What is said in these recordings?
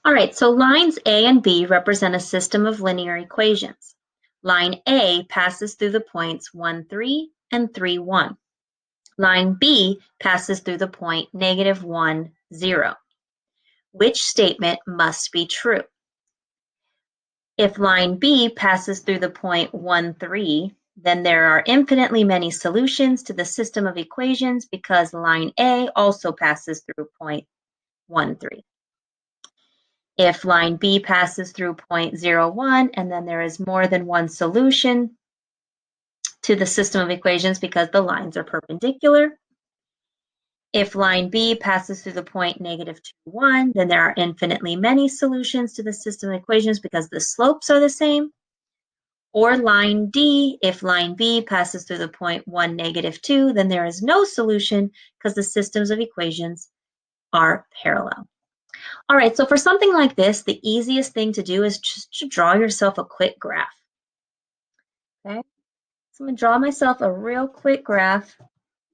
All right, so lines A and B represent a system of linear equations. Line A passes through the points 1, 3 and 3, 1. Line B passes through the point -1, 0. Which statement must be true? If line B passes through the point 1, 3, then there are infinitely many solutions to the system of equations because line A also passes through point 1, 3. If line B passes through point 0, 1, and then there is more than one solution to the system of equations because the lines are perpendicular. If line B passes through the point -2, 1, then there are infinitely many solutions to the system of equations because the slopes are the same. Or line D, if line B passes through the point 1, -2, then there is no solution because the systems of equations are parallel. All right, so for something like this, the easiest thing to do is just to draw yourself a quick graph. Okay, so I'm gonna draw myself a real quick graph.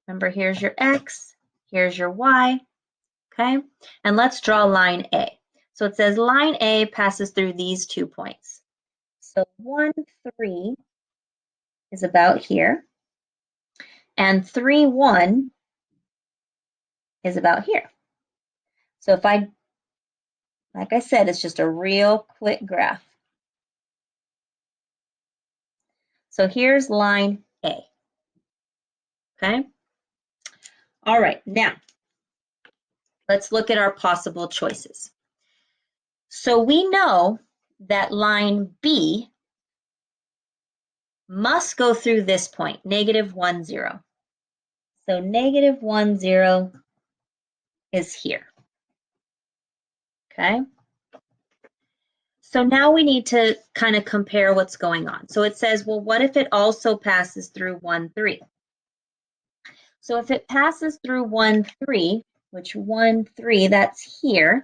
Remember, here's your X, here's your Y, okay? And let's draw line A. So it says line A passes through these 2 points. So 1, 3 is about here, and 3, 1 is about here. So if like I said, it's just a real quick graph. So here's line A, okay? All right, now let's look at our possible choices. So we know that line B must go through this point, -1, 0. So -1, 0 is here, okay? So now we need to kind of compare what's going on. So it says, well, what if it also passes through 1, 3? So if it passes through 1, 3, which 1, 3, that's here.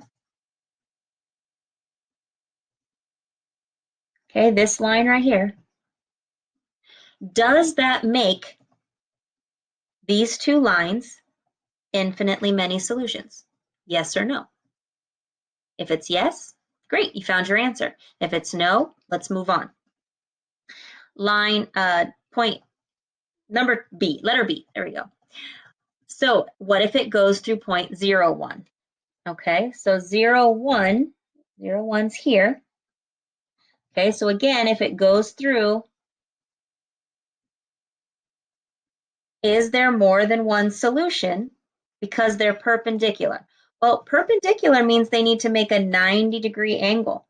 Okay, this line right here. Does that make these 2 lines infinitely many solutions? Yes or no? If it's yes, great, you found your answer. If it's no, let's move on. Point number B, letter B, there we go. So what if it goes through point 0, 1? Okay, so 0, 1, 0, 1's here. Okay, so again, if it goes through, is there more than one solution because they're perpendicular? Well, perpendicular means they need to make a 90-degree angle.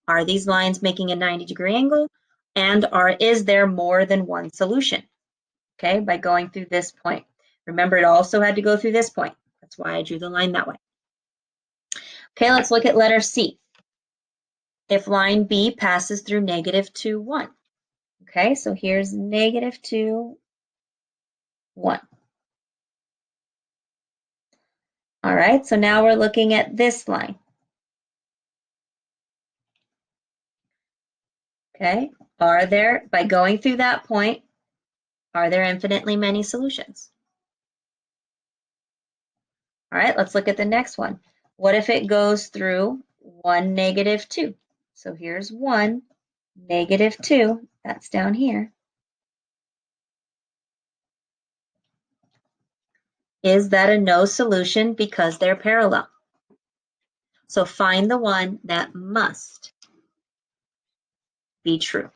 Are these lines making a 90-degree angle? And is there more than one solution? Okay, by going through this point. Remember, it also had to go through this point. That's why I drew the line that way. Okay, let's look at letter C. If line B passes through -2, 1. Okay, so here's -2, 1. All right, so now we're looking at this line. Okay, by going through that point, are there infinitely many solutions? All right, let's look at the next one. What if it goes through 1, -2? So here's 1, -2, that's down here. Is that a no solution because they're parallel? So find the one that must be true.